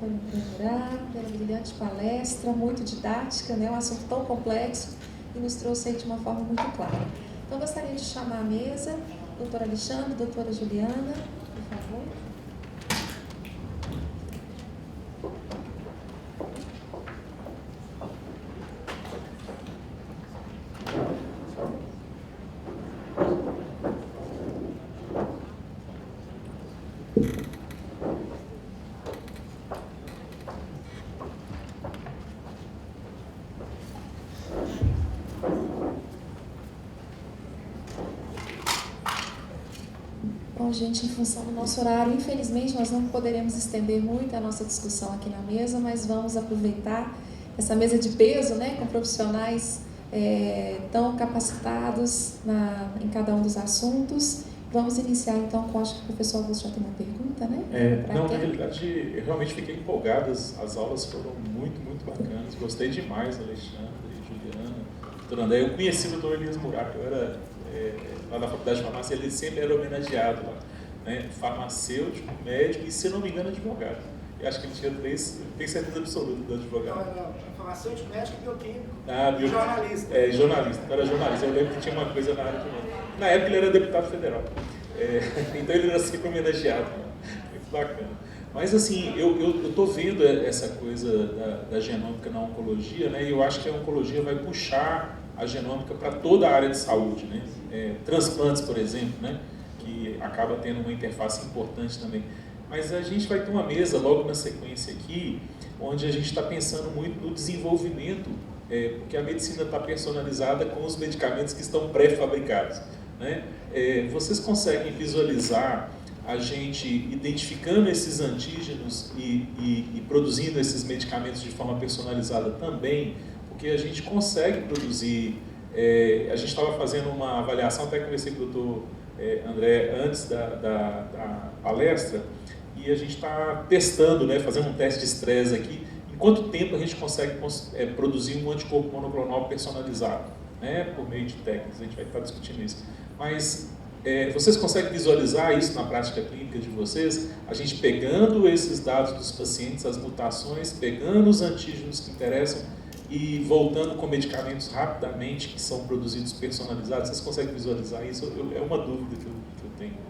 Antônio Murá, pela brilhante palestra, muito didática, né? Um assunto tão complexo e nos trouxe aí de uma forma muito clara. Então, gostaria de chamar à mesa doutor Alexandre, doutora Juliana, por favor. Bom, gente, em função do nosso horário, infelizmente nós não poderemos estender muito a nossa discussão aqui na mesa, mas vamos aproveitar essa mesa de peso, né, com profissionais tão capacitados em cada um dos assuntos. Vamos iniciar então com, acho que o professor Augusto já tem uma pergunta, né? Na realidade, eu realmente fiquei empolgado, as aulas foram muito, muito bacanas, gostei demais, Alexandre, Juliana, doutor André. Eu conheci o doutor Elias Murato, eu era lá na faculdade de farmácia, ele sempre era homenageado lá, né? Farmacêutico, médico e, se não me engano, advogado. Eu acho que ele tinha tem certeza absoluta do advogado. Não, farmacêutico, médico e bioquímico. E jornalista. Jornalista, era jornalista. Eu lembro que tinha uma coisa na área também. Na época ele era deputado federal, então ele era sempre homenageado, né? Muito bacana. Mas assim, eu estou vendo essa coisa da genômica na oncologia, né? E eu acho que a oncologia vai puxar a genômica para toda a área de saúde, né? Transplantes, por exemplo, né? Que acaba tendo uma interface importante também. Mas a gente vai ter uma mesa logo na sequência aqui, onde a gente está pensando muito no desenvolvimento, porque a medicina está personalizada com os medicamentos que estão pré-fabricados, né? Vocês conseguem visualizar a gente identificando esses antígenos e produzindo esses medicamentos de forma personalizada também, porque a gente consegue produzir. A gente estava fazendo uma avaliação, até conversei com o doutor André antes da palestra, e a gente está testando, né, fazendo um teste de estresse aqui, em quanto tempo a gente consegue produzir um anticorpo monoclonal personalizado, né, por meio de técnicas. A gente vai estar discutindo isso. Mas vocês conseguem visualizar isso na prática clínica de vocês? A gente pegando esses dados dos pacientes, as mutações, pegando os antígenos que interessam e voltando com medicamentos rapidamente que são produzidos personalizados. Vocês conseguem visualizar isso? É uma dúvida que eu tenho.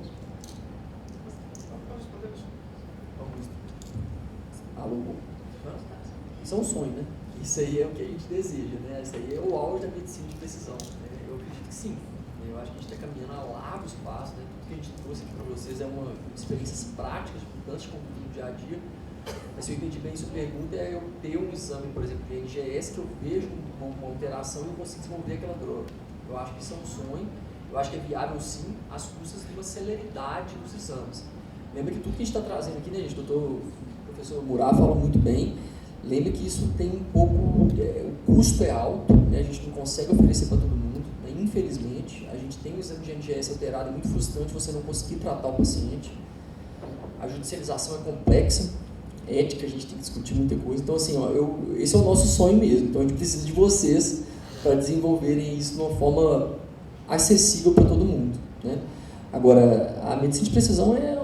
Alô? Isso é um sonho, né? Isso aí é o que a gente deseja, né? Isso aí é o auge da medicina de precisão, né? Eu acredito que sim. Eu acho que a gente está caminhando a largos passos, né? Tudo que a gente trouxe aqui para vocês é uma experiências práticas, mudanças de conduta no dia a dia. Mas se eu entendi bem sua pergunta, é eu ter um exame, por exemplo, de NGS, que eu vejo uma alteração e eu consigo desenvolver aquela droga. Eu acho que isso é um sonho, eu acho que é viável sim, às custas de uma celeridade nos exames. Lembra que tudo que a gente está trazendo aqui, né, gente? O professor Murá fala muito bem. Lembra que isso tem um pouco, o custo é alto, né? A gente não consegue oferecer para todo mundo, né? Infelizmente. A gente tem um exame de NGS alterado, é muito frustrante você não conseguir tratar o paciente. A judicialização é complexa, ética, a gente tem que discutir muita coisa. Então, assim, esse é o nosso sonho mesmo. Então, a gente precisa de vocês para desenvolverem isso de uma forma acessível para todo mundo, né? Agora, a medicina de precisão é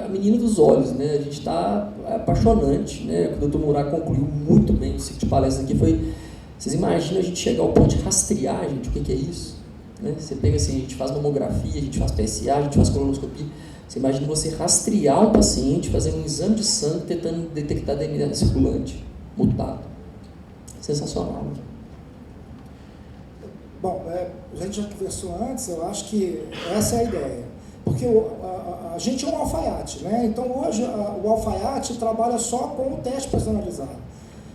a menina dos olhos, né? A gente está apaixonante, né? O Dr. Murá concluiu muito bem o ciclo de palestra aqui. Vocês imaginam a gente chegar ao ponto de rastrear, gente, o que é isso? Né? Você pega assim, a gente faz mamografia, a gente faz PSA, a gente faz colonoscopia. Você imagina você rastrear um paciente, fazendo um exame de sangue, tentando detectar DNA circulante mutado. Sensacional. Né? Bom, a gente já conversou antes, eu acho que essa é a ideia. Porque a gente é um alfaiate, né? Então hoje o alfaiate trabalha só com o teste personalizado.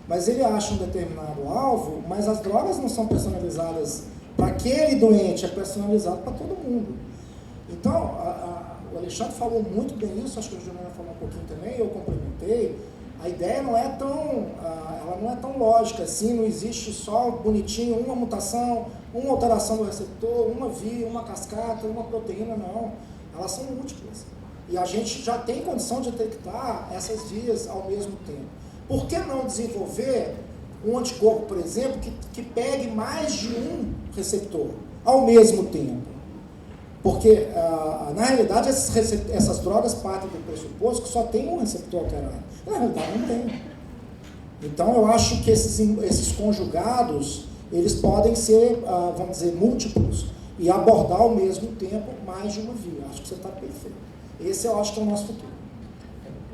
Mas ele acha um determinado alvo, mas as drogas não são personalizadas para aquele doente, é personalizado para todo mundo. Então, o Alexandre falou muito bem isso, acho que a Juliana falou um pouquinho também, eu complementei. A ideia não é ela não é tão lógica assim, não existe só bonitinho, uma mutação, uma alteração do receptor, uma via, uma cascata, uma proteína, não. Elas são múltiplas. E a gente já tem condição de detectar essas vias ao mesmo tempo. Por que não desenvolver um anticorpo, por exemplo, que pegue mais de um receptor ao mesmo tempo? Porque, na realidade, essas drogas partem do pressuposto que só tem um receptor alterado. Na realidade, não tem. Então, eu acho que esses conjugados, eles podem ser, vamos dizer, múltiplos e abordar ao mesmo tempo mais de uma via. Acho que você está perfeito. Esse eu acho que é o nosso futuro.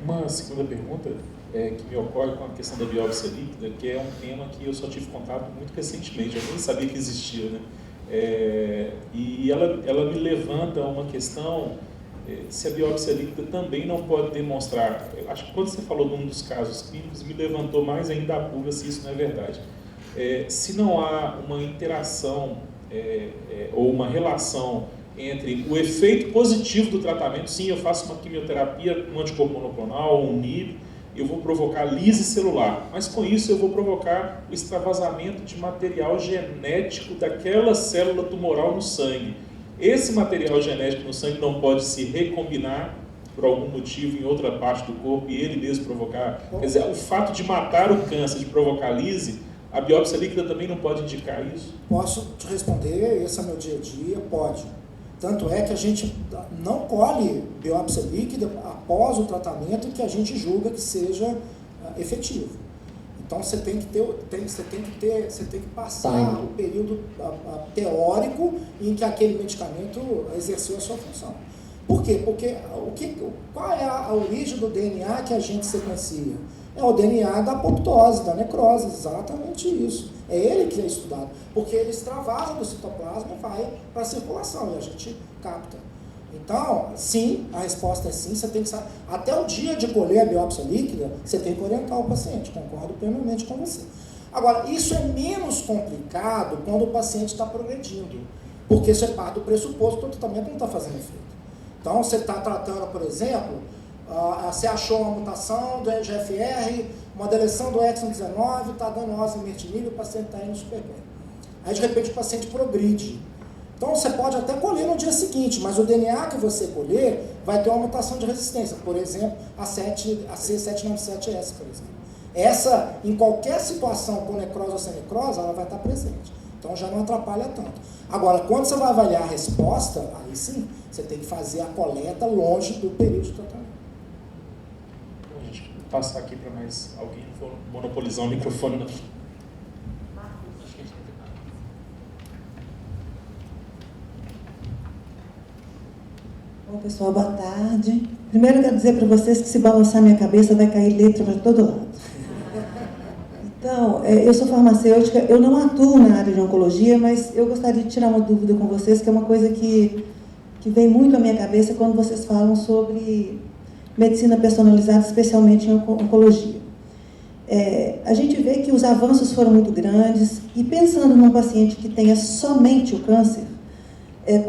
Uma segunda pergunta que me ocorre com a questão da biópsia líquida, que é um tema que eu só tive contato muito recentemente, eu nem sabia que existia, né? E ela me levanta uma questão, se a biópsia líquida também não pode demonstrar, acho que quando você falou de um dos casos clínicos, me levantou mais ainda a pulga se isso não é verdade. Se não há uma interação ou uma relação entre o efeito positivo do tratamento, sim, eu faço uma quimioterapia, um anticorpo monoclonal ou um NIB, eu vou provocar lise celular, mas com isso eu vou provocar o extravasamento de material genético daquela célula tumoral no sangue. Esse material genético no sangue não pode se recombinar por algum motivo em outra parte do corpo e ele mesmo provocar. Quer dizer, o fato de matar o câncer, de provocar lise, a biópsia líquida também não pode indicar isso? Posso te responder, esse é meu dia a dia, pode. Tanto é que a gente não colhe biópsia líquida após o tratamento que a gente julga que seja efetivo. Então você tem que passar o período teórico em que aquele medicamento exerceu a sua função. Por quê? Porque qual é a origem do DNA que a gente sequencia? É o DNA da apoptose, da necrose, exatamente isso. É ele que é estudado, porque ele extravasa do citoplasma e vai para a circulação e a gente capta. Então, sim, a resposta é sim, você tem que saber. Até o dia de colher a biópsia líquida, você tem que orientar o paciente, concordo plenamente com você. Agora, isso é menos complicado quando o paciente está progredindo, porque você parte do pressuposto que o tratamento não está fazendo efeito. Então, você está tratando, por exemplo, você achou uma mutação do EGFR, uma deleção do exon 19, está dando osimertinib, o paciente está indo super bem. Aí, de repente, o paciente progride. Então, você pode até colher no dia seguinte, mas o DNA que você colher vai ter uma mutação de resistência. Por exemplo, a C797S, por exemplo. Essa, em qualquer situação com necrose ou sem necrose, ela vai estar presente. Então, já não atrapalha tanto. Agora, quando você vai avaliar a resposta, aí sim, você tem que fazer a coleta longe do período de tratamento. Passar aqui para mais alguém, não for monopolizar o microfone. Não. Bom, pessoal, boa tarde. Primeiro eu quero dizer para vocês que se balançar minha cabeça vai cair letra para todo lado. Então, eu sou farmacêutica, eu não atuo na área de oncologia, mas eu gostaria de tirar uma dúvida com vocês, que é uma coisa que vem muito à minha cabeça quando vocês falam sobre medicina personalizada, especialmente em oncologia. A gente vê que os avanços foram muito grandes e pensando num paciente que tenha somente o câncer,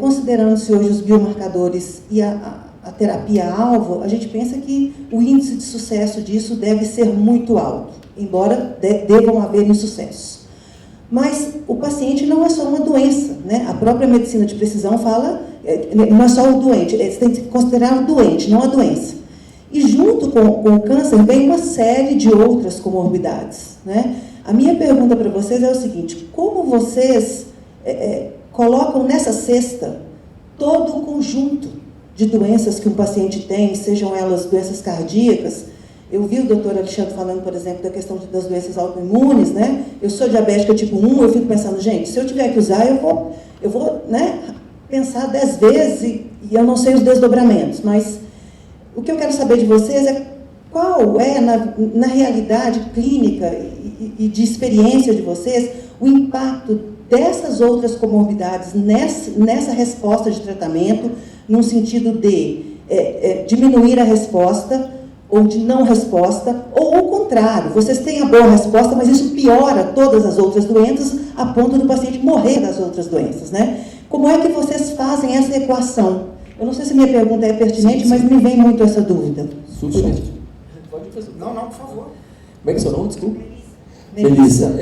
considerando-se hoje os biomarcadores e a terapia-alvo, a gente pensa que o índice de sucesso disso deve ser muito alto, embora devam haver insucessos. Mas o paciente não é só uma doença, né? A própria medicina de precisão fala, não é só o doente, você tem que considerar o doente, não a doença. E junto com o câncer vem uma série de outras comorbidades, né? A minha pergunta para vocês é o seguinte: como vocês colocam nessa cesta todo o conjunto de doenças que um paciente tem, sejam elas doenças cardíacas? Eu vi o doutor Alexandre falando, por exemplo, da questão das doenças autoimunes, né? Eu sou diabética tipo 1, eu fico pensando, gente, se eu tiver que usar, eu vou né, pensar 10 vezes e eu não sei os desdobramentos, mas o que eu quero saber de vocês é qual é, na realidade clínica e de experiência de vocês, o impacto dessas outras comorbidades nessa resposta de tratamento, num sentido de diminuir a resposta, ou de não resposta, ou ao contrário, vocês têm a boa resposta, mas isso piora todas as outras doenças, a ponto do paciente morrer das outras doenças, né? Como é que vocês fazem essa equação? Eu não sei se minha pergunta é pertinente, sim. Mas me vem muito essa dúvida. Super. Pode fazer. Não, por favor. Como é que é o seu nome? Desculpa. Melissa.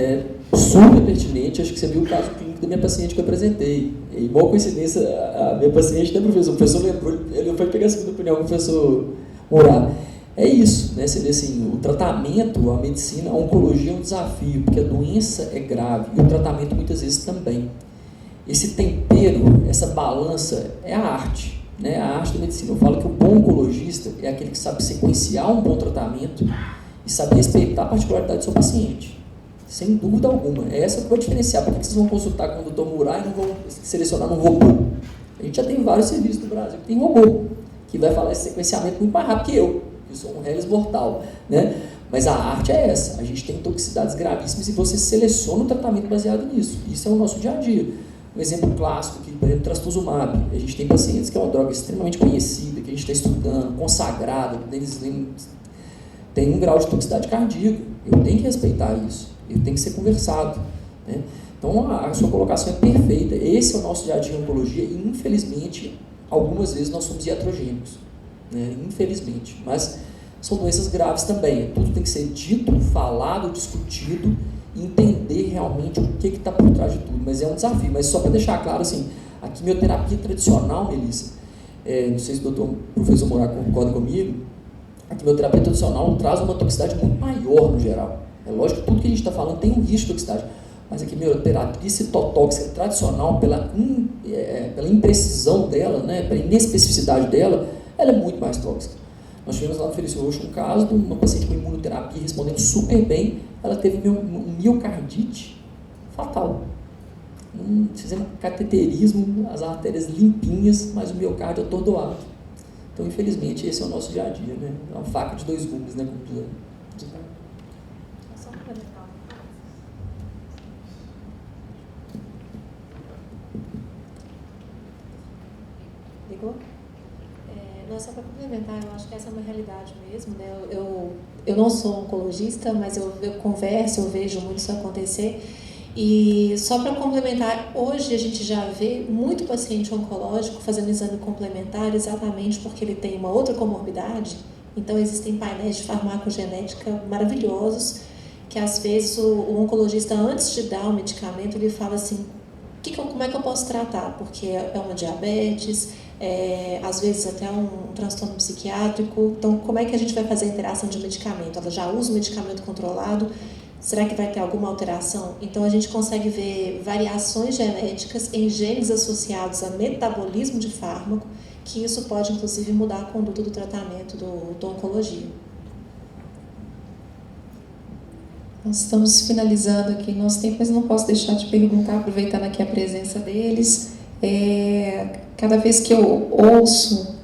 Super pertinente. Acho que você viu o caso clínico da minha paciente que eu apresentei. E, igual coincidência, a minha paciente, né, professor? O professor lembrou, ele foi pegar a segunda opinião com o professor Morar. É isso, né? Você vê assim, o tratamento, a medicina, a oncologia é um desafio, porque a doença é grave e o tratamento muitas vezes também. Esse tempero, essa balança é a arte, né? A arte da medicina. Eu falo que o bom oncologista é aquele que sabe sequenciar um bom tratamento e sabe respeitar a particularidade do seu paciente. Sem dúvida alguma. É essa que vai diferenciar. Por que vocês vão consultar com o Dr. Murai e não vão selecionar num robô? A gente já tem vários serviços no Brasil que tem robô, que vai falar esse sequenciamento muito mais rápido que eu sou um Hellis mortal, né? Mas a arte é essa. A gente tem toxicidades gravíssimas e você seleciona o tratamento baseado nisso. Isso é o nosso dia a dia. Um exemplo clássico aqui, por exemplo, trastuzumab. A gente tem pacientes que é uma droga extremamente conhecida, que a gente está estudando, consagrada, tem um grau de toxicidade cardíaca. Eu tenho que respeitar isso. Ele tem que ser conversado, né? Então, a sua colocação é perfeita. Esse é o nosso dia a dia em oncologia e, infelizmente, algumas vezes nós somos iatrogênicos, né? Infelizmente. Mas são doenças graves também. Tudo tem que ser dito, falado, discutido e entender realmente o que está por trás de tudo. Mas é um desafio. Mas só para deixar claro, assim, a quimioterapia tradicional, Melissa, não sei se o professor Moura concorda comigo, a quimioterapia tradicional traz uma toxicidade muito maior no geral. É lógico que tudo que a gente está falando tem um risco de toxicidade, mas a quimioterapia citotóxica tradicional, pela imprecisão dela, né, pela inespecificidade dela, ela é muito mais tóxica. Nós tivemos lá no Felício Roxo um caso de uma paciente com imunoterapia respondendo super bem, ela teve um miocardite fatal. Fizemos cateterismo, as artérias limpinhas, mas o miocárdio atordoado. Então, infelizmente, esse é o nosso dia a dia, né? É uma faca de dois gumes, né? Não, só para complementar, eu acho que essa é uma realidade mesmo, né? Eu não sou oncologista, mas eu converso, eu vejo muito isso acontecer. E só para complementar, hoje a gente já vê muito paciente oncológico fazendo exame complementar exatamente porque ele tem uma outra comorbidade. Então existem painéis de farmacogenética maravilhosos que às vezes o oncologista, antes de dar o medicamento, ele fala assim, como é que eu posso tratar? Porque é uma diabetes, às vezes até um transtorno psiquiátrico. Então, como é que a gente vai fazer a interação de medicamento? Ela já usa o medicamento controlado? Será que vai ter alguma alteração? Então, a gente consegue ver variações genéticas em genes associados a metabolismo de fármaco, que isso pode, inclusive, mudar a conduta do tratamento do oncologia. Nós estamos finalizando aqui nosso tempo, mas não posso deixar de perguntar, aproveitando aqui a presença deles. Cada vez que eu ouço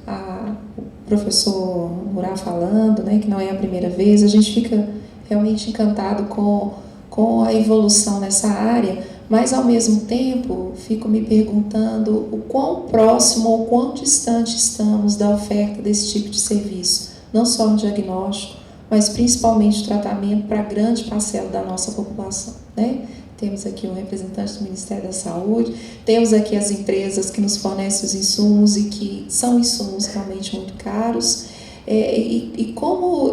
o professor Murat falando, né, que não é a primeira vez, a gente fica realmente encantado com a evolução nessa área, mas ao mesmo tempo fico me perguntando o quão próximo ou quão distante estamos da oferta desse tipo de serviço, não só no diagnóstico, mas principalmente tratamento para grande parcela da nossa população, né? Temos aqui um representante do Ministério da Saúde, temos aqui as empresas que nos fornecem os insumos e que são insumos realmente muito caros, e como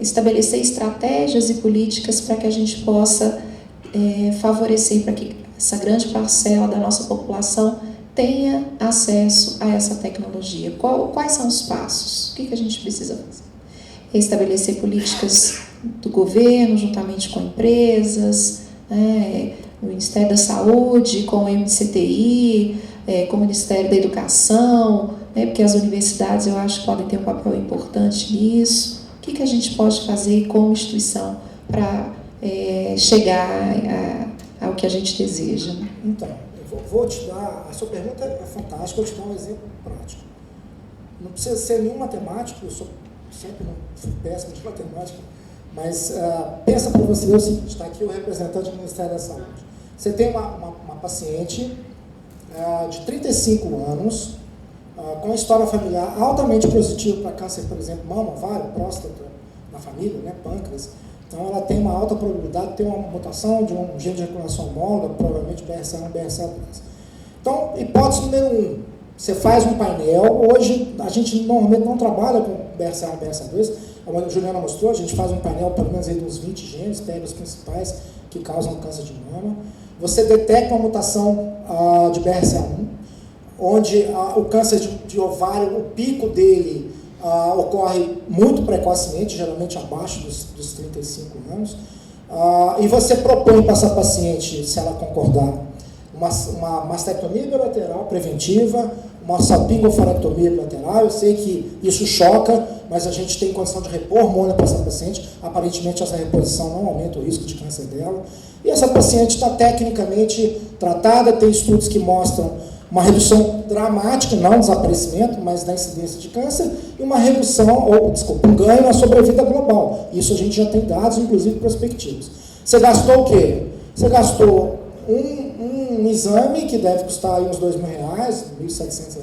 estabelecer estratégias e políticas para que a gente possa favorecer para que essa grande parcela da nossa população tenha acesso a essa tecnologia. Quais são os passos? O que a gente precisa fazer? Estabelecer políticas do governo, juntamente com empresas, o Ministério da Saúde, com o MCTI, com o Ministério da Educação, porque as universidades, eu acho, podem ter um papel importante nisso. O que a gente pode fazer como instituição para chegar ao que a gente deseja? Então, eu vou te dar, a sua pergunta é fantástica, eu vou te dar um exemplo prático. Não precisa ser nenhum matemático, eu sempre fui péssimo de matemática, mas pensa para você o seguinte, está aqui o representante do Ministério da Saúde. Você tem uma paciente de 35 anos, com história familiar altamente positiva para câncer, por exemplo, mama, ovário, próstata, na família, né, pâncreas. Então ela tem uma alta probabilidade de ter uma mutação de um gene de regulação homóloga, provavelmente BRCA1, BRCA2. Então, hipótese número 1, você faz um painel. Hoje a gente normalmente não trabalha com BRCA1, BRCA2, como a Juliana mostrou, a gente faz um painel pelo menos aí de uns 20 genes, pega os principais que causam câncer de mama. Você detecta uma mutação de BRCA1, onde o câncer de ovário, o pico dele ocorre muito precocemente, geralmente abaixo dos 35 anos, e você propõe para essa paciente, se ela concordar, uma mastectomia bilateral preventiva, uma salpingofarectomia bilateral. Eu sei que isso choca, mas a gente tem condição de repor hormônio para essa paciente. Aparentemente, essa reposição não aumenta o risco de câncer dela. E essa paciente está tecnicamente tratada, tem estudos que mostram uma redução dramática, não desaparecimento, mas da incidência de câncer, e uma redução, um ganho na sobrevida global. Isso a gente já tem dados, inclusive prospectivos. Você gastou o quê? Você gastou um exame que deve custar aí uns R$2.000, R$1.700,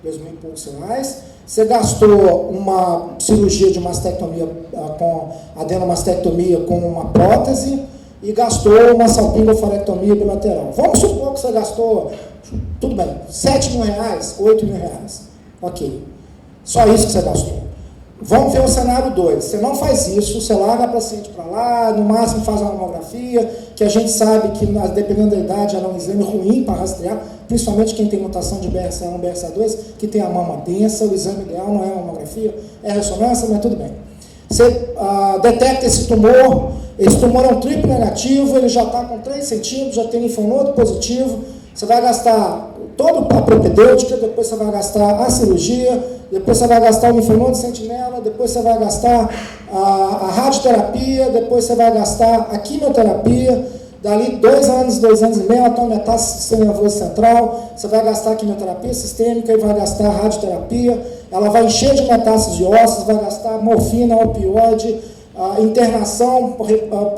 R$2.000 e poucos reais. Você gastou uma cirurgia de mastectomia com adenomastectomia com uma prótese e gastou uma salpingofarectomia bilateral. Vamos supor que você gastou, tudo bem, R$7.000, R$8.000. Ok. Só isso que você gastou. Vamos ver o cenário 2. Você não faz isso, você larga a paciente para lá, no máximo faz uma mamografia, que a gente sabe que, dependendo da idade, ela é um exame ruim para rastrear, principalmente quem tem mutação de BRCA1, BRCA2, que tem a mama densa. O exame ideal não é a mamografia, é a ressonância, mas tudo bem. Você detecta esse tumor é um triplo negativo, ele já está com 3 centímetros, já tem linfonodo positivo. Você vai gastar toda a propedêutica, depois você vai gastar a cirurgia, depois você vai gastar o linfonodo de sentinela, depois você vai gastar a radioterapia, depois você vai gastar a quimioterapia. Dali 2 anos, 2 anos e meio, ela tem uma metástase do sistema nervoso central, você vai gastar a quimioterapia sistêmica e vai gastar a radioterapia, ela vai encher de metástases de ossos, vai gastar morfina, opioide, internação,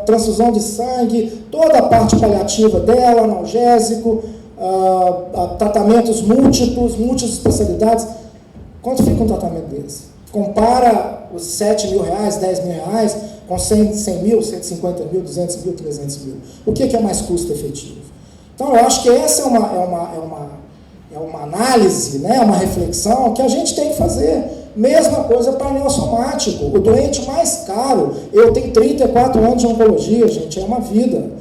transfusão de sangue, toda a parte paliativa dela, analgésico, tratamentos múltiplas especialidades. Quanto fica um tratamento desse? Compara os R$7.000, R$10.000 com 100 mil, 150 mil, 200 mil, 300 mil. O que é mais custo efetivo? Então, eu acho que essa é uma análise, né, uma reflexão que a gente tem que fazer. Mesma coisa para neossomático. O doente mais caro, eu tenho 34 anos de oncologia, gente, é uma vida.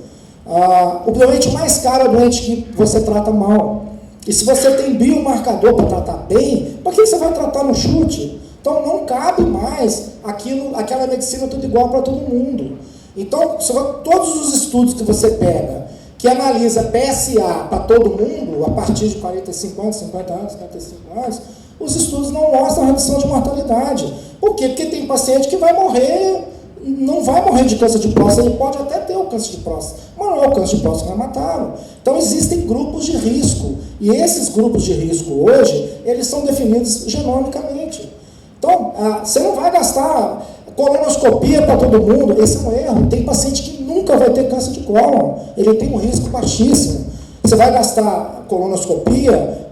O doente mais caro é o doente que você trata mal. E se você tem biomarcador para tratar bem, por que você vai tratar no chute? Então não cabe mais aquela medicina tudo igual para todo mundo. Então, todos os estudos que você pega, que analisa PSA para todo mundo, a partir de 45 anos, 50 anos, 55 anos, os estudos não mostram redução de mortalidade. Por quê? Porque tem paciente que vai morrer, não vai morrer de câncer de próstata, ele pode até ter o câncer de próstata, mas não é o câncer de próstata que vai matá-lo. Então existem grupos de risco, e esses grupos de risco hoje, eles são definidos genomicamente. Então, você não vai gastar colonoscopia para todo mundo, esse é um erro. Tem paciente que nunca vai ter câncer de cólon, ele tem um risco baixíssimo. Você vai gastar colonoscopia,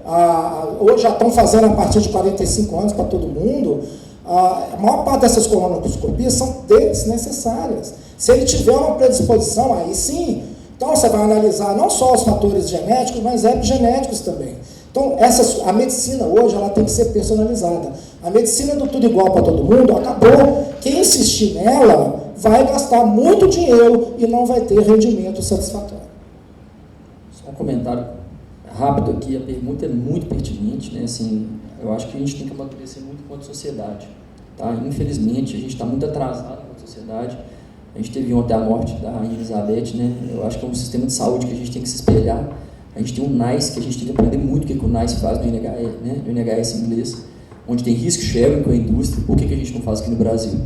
hoje já estão fazendo a partir de 45 anos para todo mundo. A maior parte dessas colonoscopias são desnecessárias. Se ele tiver uma predisposição, aí sim. Então você vai analisar não só os fatores genéticos, mas epigenéticos também. Então a medicina hoje ela tem que ser personalizada. A medicina do tudo igual para todo mundo acabou. Quem insistir nela vai gastar muito dinheiro e não vai ter rendimento satisfatório. Só um comentário rápido aqui, a pergunta é muito pertinente, né? Assim, eu acho que a gente tem que amadurecer muito enquanto sociedade, tá? Infelizmente, a gente está muito atrasado enquanto sociedade. A gente teve ontem a morte da Rainha Elizabeth, né? Eu acho que é um sistema de saúde que a gente tem que se espelhar. A gente tem um NICE, que a gente tem que aprender muito o que o NICE faz no INHS, né? No INHS em inglês, onde tem risk sharing com a indústria. Por que a gente não faz aqui no Brasil,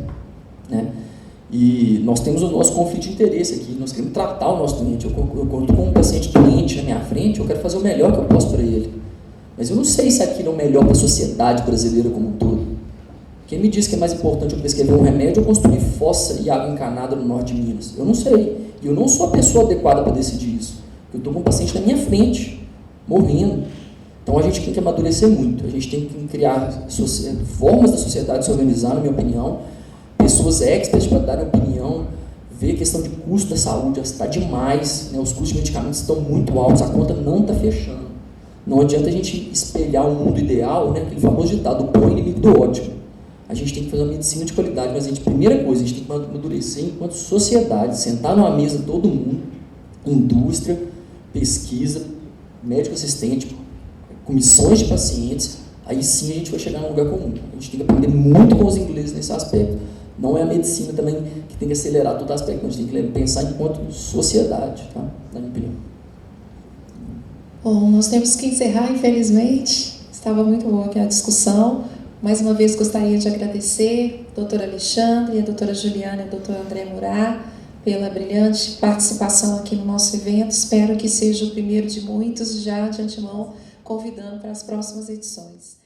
né? E nós temos o nosso conflito de interesse aqui, nós queremos tratar o nosso doente. Eu estou com um paciente doente na minha frente, eu quero fazer o melhor que eu posso para ele. Mas eu não sei se aquilo é o melhor para a sociedade brasileira como um todo. Quem me diz que é mais importante eu prescrever um remédio ou construir fossa e água encanada no norte de Minas? Eu não sei. E eu não sou a pessoa adequada para decidir isso. Eu estou com um paciente na minha frente, morrendo. Então a gente tem que amadurecer muito. A gente tem que criar formas da sociedade se organizar, na minha opinião. Pessoas experts para darem opinião, ver a questão de custo da saúde, está demais, né? Os custos de medicamentos estão muito altos, a conta não está fechando. Não adianta a gente espelhar um mundo ideal, né? Aquele famoso ditado, o bom é inimigo do ótimo. A gente tem que fazer uma medicina de qualidade, mas primeira coisa, a gente tem que amadurecer enquanto sociedade, sentar numa mesa todo mundo, indústria, pesquisa, médico assistente, comissões de pacientes, aí sim a gente vai chegar num lugar comum. A gente tem que aprender muito com os ingleses nesse aspecto. Não é a medicina também que tem que acelerar todo aspecto, a gente tem que pensar enquanto sociedade, tá? Na minha opinião. Bom, nós temos que encerrar, infelizmente. Estava muito boa aqui a discussão. Mais uma vez gostaria de agradecer a doutora Alexandre, a doutora Juliana e o doutor André Murat pela brilhante participação aqui no nosso evento. Espero que seja o primeiro de muitos, já de antemão convidando para as próximas edições.